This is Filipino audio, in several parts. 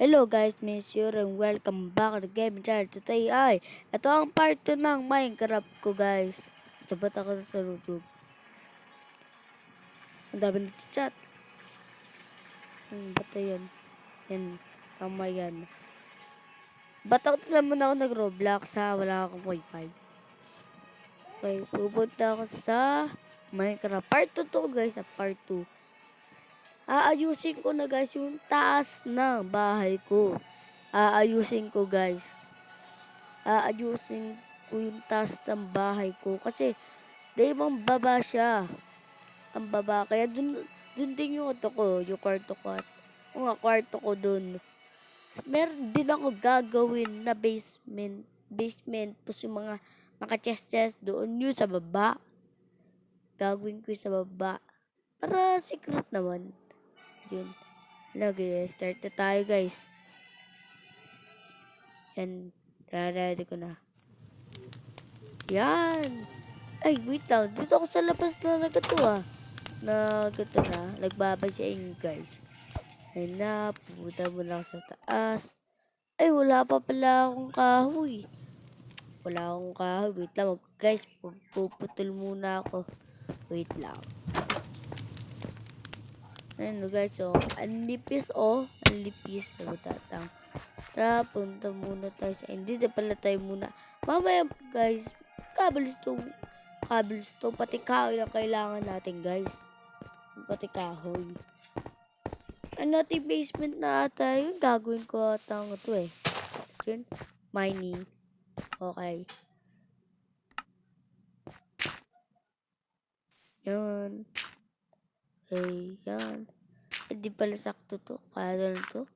Hello guys, Miss Yuri and welcome back to Game Channel. Today ay, ito ang part 2 ng Minecraft ko guys. Ito ba't ako sa YouTube? Ang dami nag-chat. Ba't yan? Yan, tama yan. Ba't ako naman ako nag-Roblox ha? Wala akong wifi. Okay, pupunta ako sa Minecraft. Part 2 to guys, part 2. Aayusin ko na guys yung taas ng bahay ko. Aayusin ko guys. Aayusin ko yung taas ng bahay ko. Kasi, dahil baba siya. Ang baba. Kaya dun din yung auto ko. Yung kwarto ko. O nga, kwarto ko dun. Meron din ako gagawin na basement. Basement. Tapos yung mga chest doon. Yung sa baba. Gagawin ko yung sa baba. Para secret naman. Yun. Lagi, start na tayo guys. Yan. Ready ko na. Yan. Ay, wait lang. Dito ako sa labas na nagato Nagbabay sa inyo guys. Ayun na. Pupunta muna ako sa taas. Ay, wala pa pala akong kahoy. Wala akong kahoy. Wait lang. Guys, puputol muna ako. Wait lang. Ayun guys, ang lipis ang lipis. Tatang. Tara, punta muna tayo sa hindi na pala tayo muna. Mamaya guys, cobblestone, pati kahoy ang kailangan natin guys. Pati kahoy. Ano natin basement na ata yun, gagawin ko ata ito Yun, mining. Okay. Yan. Okay, yan. Hindi pala sakto to. Kaya na to.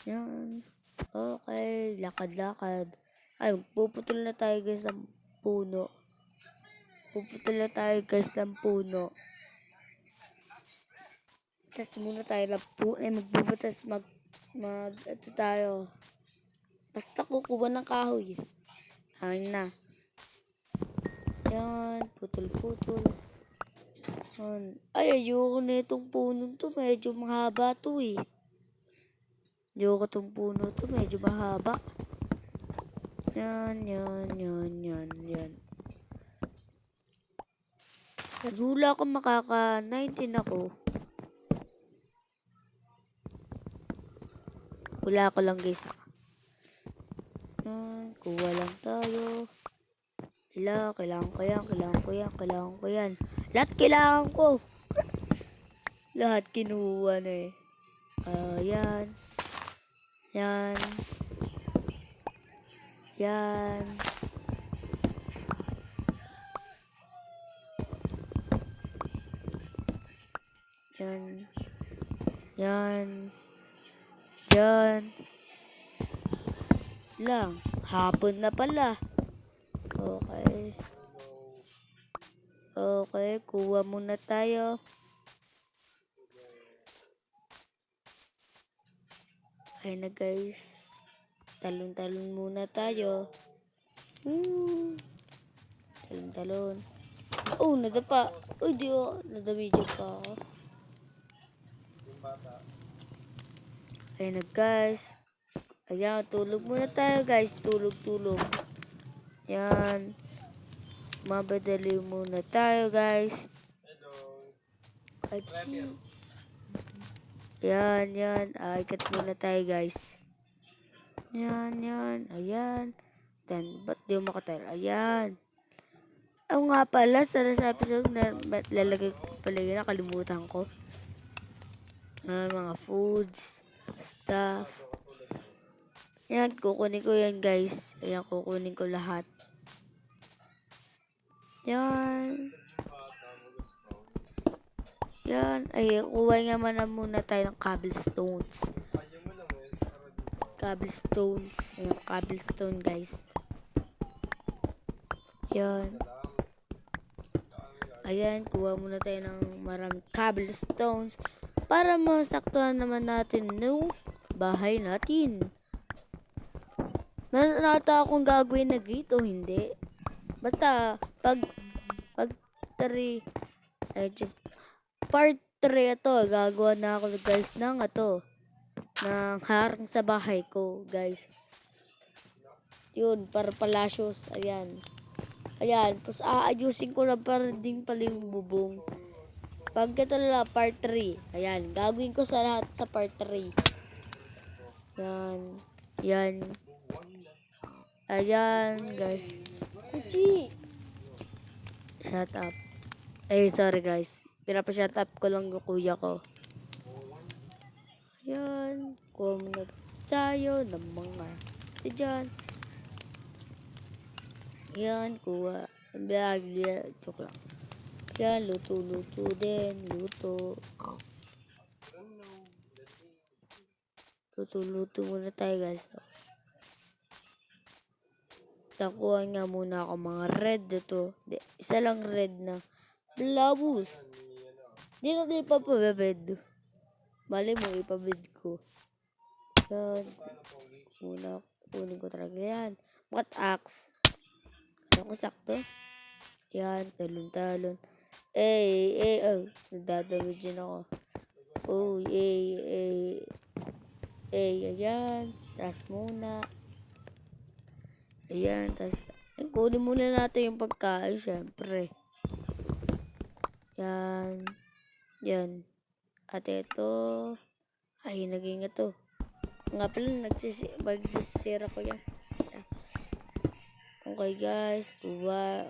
Yan. Okay. Lakad-lakad. Ay, puputol na tayo guys ng puno. Puputol na tayo guys ng puno. Tapos muna tayo ng puno. Ay, magbubutas. Ito tayo. Basta kukuha ng kahoy. Ayun na. Yan. Putol-putol. Ay, ayoko na itong puno to. Medyo mahaba to Ayoko itong puno to. Medyo mahaba. Yan. Rula ako makaka-19 ako. Wala ko lang guys. Yan. Kuha lang tayo. Kailangan ko yan. Lahat kailangan ko. Lahat kinuha na Yan. Yan. Yan. Yan. Yan. Yan. Lang. Hapon na pala. Okay. Okay, kuha muna tayo. Okay na guys. Talon-talon muna tayo. Talon-talon. Oh, nadapa. Uy, di nadamidyo pa ako. Okay na guys. Ayan, tulog muna tayo guys. Tulog. Yan. Mabadali muna tayo guys. Yan. Ikat muna tayo guys. Yan. Ayan. Then, ba't di mo makatayo? Ayan. Nga pala, sa episode na lalagay ko pala yun, nakalimutan ko. Mga foods, stuff. Yan, kukunin ko yan guys. Ayan, kukunin ko lahat. Yan. Ay, kuha nga muna tayo ng cobblestones. Ayan, cobblestone guys. Yan. Ayan, kuha muna tayo ng maraming cobblestones para masaktuhan naman natin yung bahay natin. Meron ata akong gagawin na gate o hindi. Basta, pag 3, part 3 ito, gagawa na ako guys ng ito. ng harang sa bahay ko, guys. Yun, para palasyos. Ayan. Ayan. Tapos aayusin ko na para din pala yung bubong. Pag ito na part 3. Ayan. Gagawin ko sa lahat sa part 3. Ayan. Ayan. Ayan, guys. Uchi! Shut up. Sorry, guys. Pinapa-shut up ko lang yung kuya ko. Ayan. Kuha muna tayo ng mga dyan. Ayan, kuha. Joke lang. Ayan, luto-luto din. Luto muna tayo, guys. Nakuha nga muna ako mga red dito. Isa lang red na blabus. Di na din ipapabed. Mali mo, ipabed ko. Yan. Kunin ko talaga yan. What axe? Ano ko sakto? Yan, talon. Nadadalo dyan ako. Ayan. Tas muna. Ayan, tas kunin muna natin yung pagkain, syempre. Yan. At ito, ay, naging ito. Nga pala, magsisira ko yan. Okay, guys. Kuha.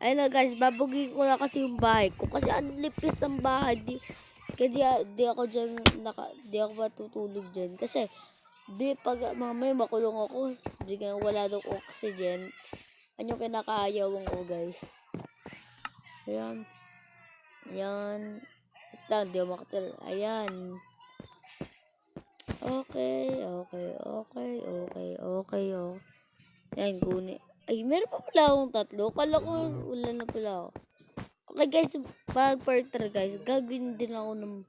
Ayun na, guys. Babugin ko na kasi yung bahay ko. Kasi ang lipis ng bahay. Kaya di ako dyan, di ako matutulog dyan. Kasi, pag mamaya makulong ako, bigyan wala daw oxygen. Ano yung kinakaayawan ko, guys. Ayan. Ito, di ako makatal. Ayan. Okay. Ayan, kunin. Ay, meron pa pala akong 3. Kala ko, wala na pala ako. Okay, guys. Pag partner, guys, gagawin din ako ng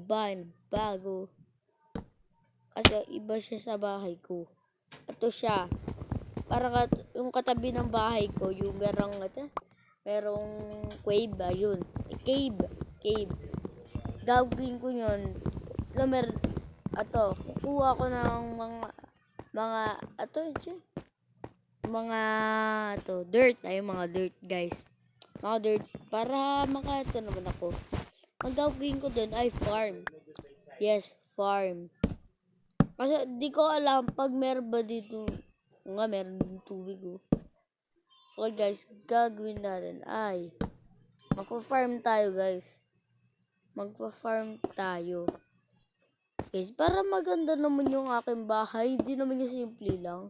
bahay bago. Kasi iba siya sa bahay ko. Ito siya. Para yung katabi ng bahay ko, yung merong cave ba, yun. Cave. Gagawin ko yun. Kukuha ko ng dirt. Ay, mga dirt, guys. Mga dirt. Para makato naman ako. Ang gagawin ko dun ay farm. Yes, farm. Kasi di ko alam pag meron ba dito. Meron din tubig, oh. Okay, guys, gagawin natin ay magpa-farm tayo, guys. Guys, para maganda naman yung aking bahay. Hindi naman yung simple lang.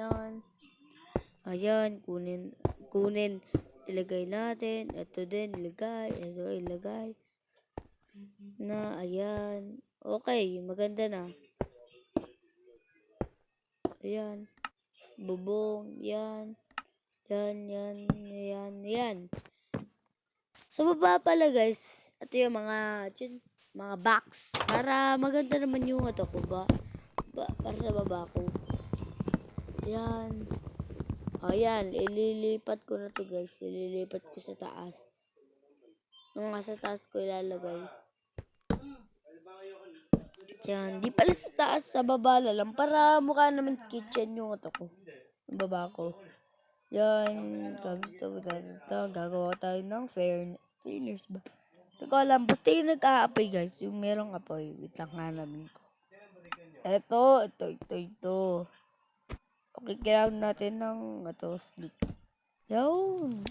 Yan. Ayan, kunin. Ilagay natin. Ito din, ilagay. Ito, ilagay. Ayan. Okay, maganda na. Ayan. Bubong. Yan. Sa baba pala, guys. Ito yung mga box. Para maganda naman yung ko ba? Para sa baba ko. Ayan. Ayan. Ililipat ko na to, guys. Ililipat ko sa taas. Yung sa taas ko ilalagay. Yan. Di pala sa taas, sa baba lang. Para mukha naman kitchen yung ko. Yung baba ko. Yan. Gagawa tayo ng fairness ba? Hindi ko alam. Basta yung nag-a-apoy, guys. Yung merong apoy. Wait lang, hanapin ko. Ito. Okay, kailangan natin ng stick. Yun.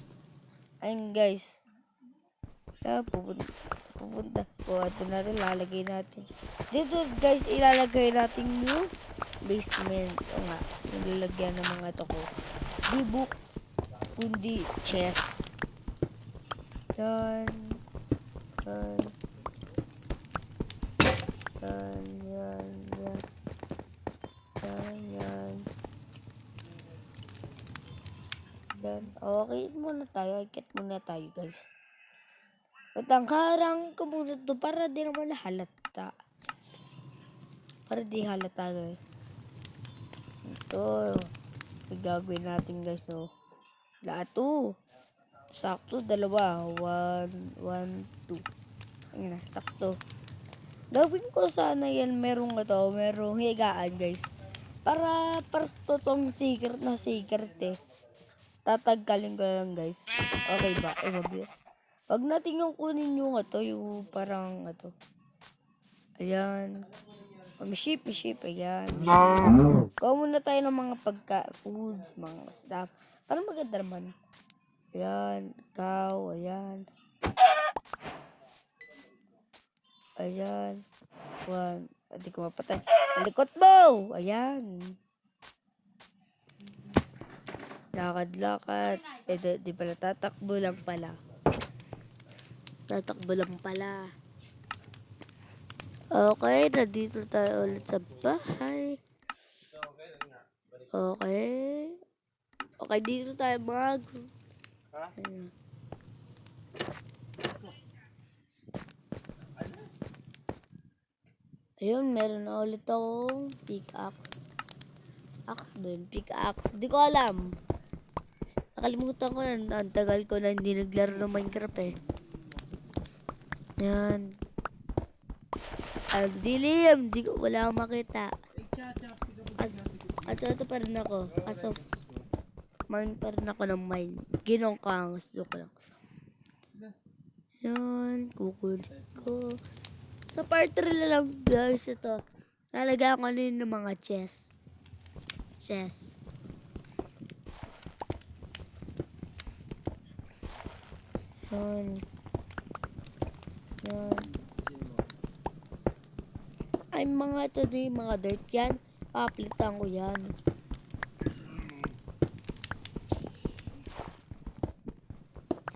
Ayun, guys. Yan, pupunta. Ito natin, lalagay natin. Dito, guys, ilalagay natin yung basement. O nga, nilalagyan ng mga ito ko. Di books, kundi chess. Yan. Okay, Ikit muna tayo, guys. At ang harang ko muna ito para di naman halata. Para di halata, guys. Ito. Gagawin natin, guys. So, lahat to. Sakto, 2. 1, 2. Ayan na, sakto. Gawin ko sana yan merong higaan guys. Para totoong secret eh. Tatagkalin ko lang guys. Okay ba? Eh, wag natin yung kunin yung yung parang Ayan. May ship. Ayan. Kuha muna tayo ng mga foods, mga stuff. Parang maganda naman. Ayan. Ikaw. Ayan. Ayan. One. Hindi ko mapatay. Malikot mo! Ayan. Lakad-lakad. Di pala. Tatakbo lang pala. Okay, nandito tayo ulit sa bahay. Okay. Okay, dito tayo Ayan. Ayun, meron na ulit akong pickaxe. Pickaxe. Di ko alam. Nakalimutan ko na. Ang tagal ko na hindi naglaro ng Minecraft eh. Yan. Ang dilim. Wala akong makita. Ito pa rin ako. Mine pa rin ako ng mine. Ginong kangas. Joke lang. Yan. Kukulit ko. Sa part 3 lang guys ito. Nalagyan ko na ng mga chest. Yan. Ay mga mga dirt yan. Papalitan ko yan.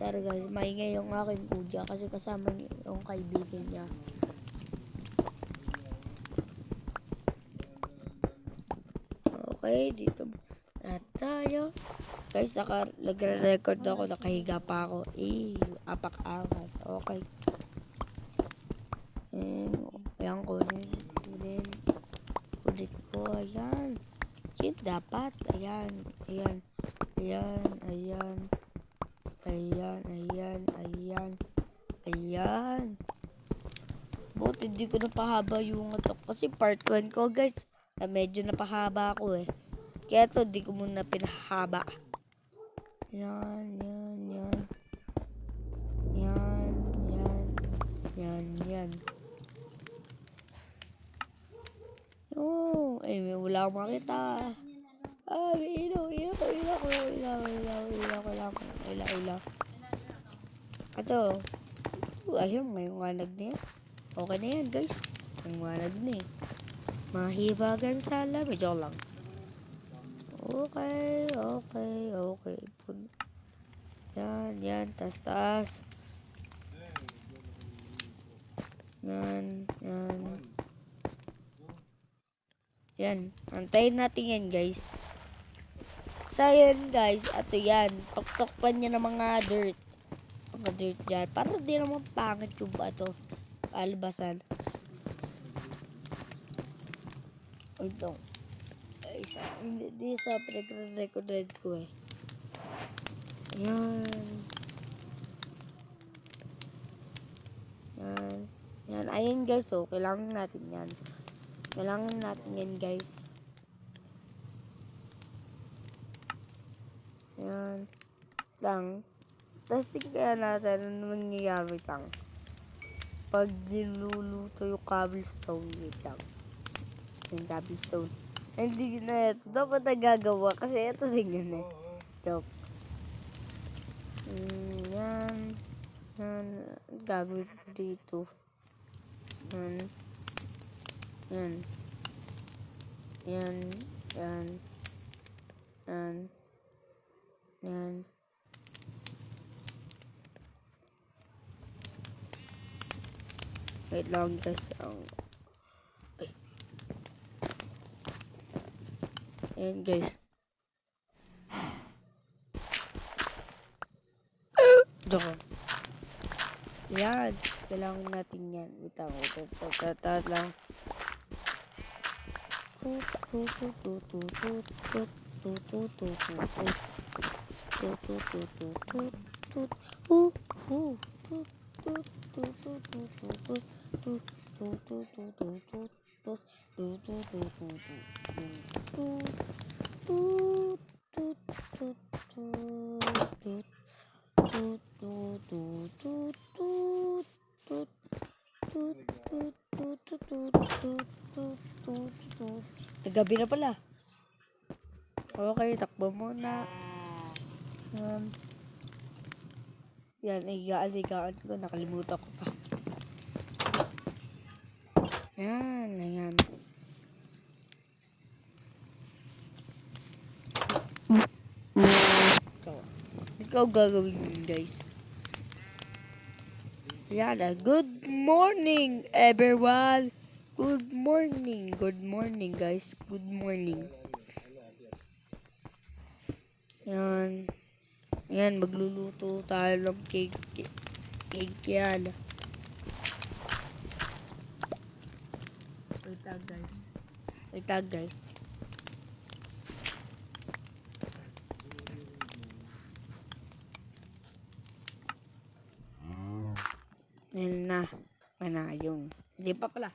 Sorry guys, maingay yung aking kuya kasi kasama yung kaibigan niya. Okay, dito na tayo. Guys, nagre-record ako, nakahiga pa ako. Apak-akas. Okay. Ayan, kunin ko. Ayan. Yun dapat. Ayan. Buti hindi ko napahaba yung kasi part 1 ko guys. Na medyo napahaba ako eh. Kaya ito, di ko muna pinahaba. Yan. Oh, wala akong makita. May ilaw. Ito. Ayun, may wanag na yan. Okay na yan, guys. May wanag na eh. Mahibagan sa lamig. Joke lang. Okay. Yan. Tas. Yan. Antayin natin yan, guys. Kasi yan, guys. Ato yan. Paktukpan niya ng mga dirt. Mga dirt dyan. Para di naman pangit yung albasan. Ito. Hindi sa pinag-record ko eh. Yan. Ayan guys. So, kailangan natin yan. Guys. Yan. Lang. Tapos tingnan natin ano mangyayari lang. Pag niluluto yung cobblestone. Wait lang. Yung cobblestone. Hindi na ito. Dapat nagagawa. Kasi ito din yun eh. Joke. Yan. Gagawin ko dito. Yan. Wait lang guys. Ayan guys. Joke. Yan. Kailangan natin yan. Wait lang. Tut, tut, tut, tut, tut, tut. Tut, tut, tut, tut, tut, tut. Tut, tut, tut, tut. Tut, tut, tut, tut, tut, tut. Tut, tut, tut, tut, tut, tut, tut, tut, tut. Gabi na pala. Okay, takbo muna. Um, Yan, igaan ko. Nakalimutan ko pa. Yan, yan. Ikaw, ikaw gagawin yun, guys. Yan, good morning, everyone. Good morning. Good morning, guys. Good morning. Yan. Yan, magluluto tayo ng cake. Cake yan. Wait lang, guys. Wait lang, guys. Yan na. Manayong. Hindi pa pala.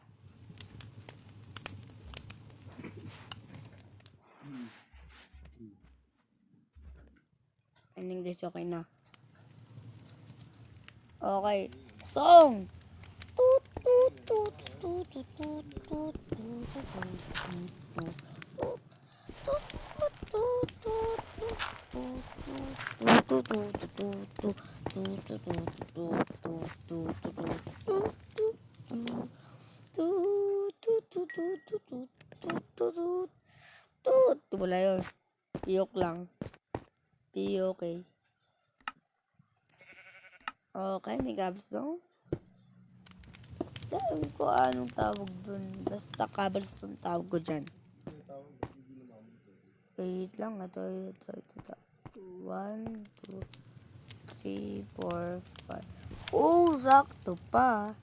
Ayun, guys, okay na. Okay. Song! Toot, toot, toot, toot, toot, toot, toot, toot, toot, wala yun. Piyok lang. Piyok, okay. Okay, may cobblestone. Sabi ko anong tawag dun. Basta cobblestone tawag ko dyan. Wait lang. Ito. 1, 2, 3, 4, 5. Oh, sakto pa.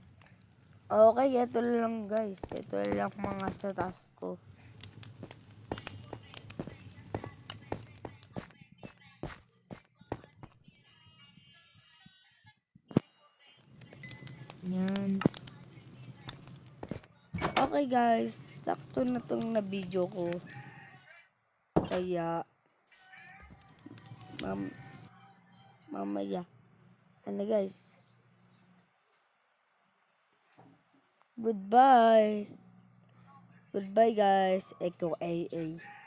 Okay, ito lang guys. Ito lang mga sa task ko. Yan. Okay guys, sakto na tong na video ko. Kaya mamaya. Ano guys? Goodbye. Goodbye guys. Echo AA.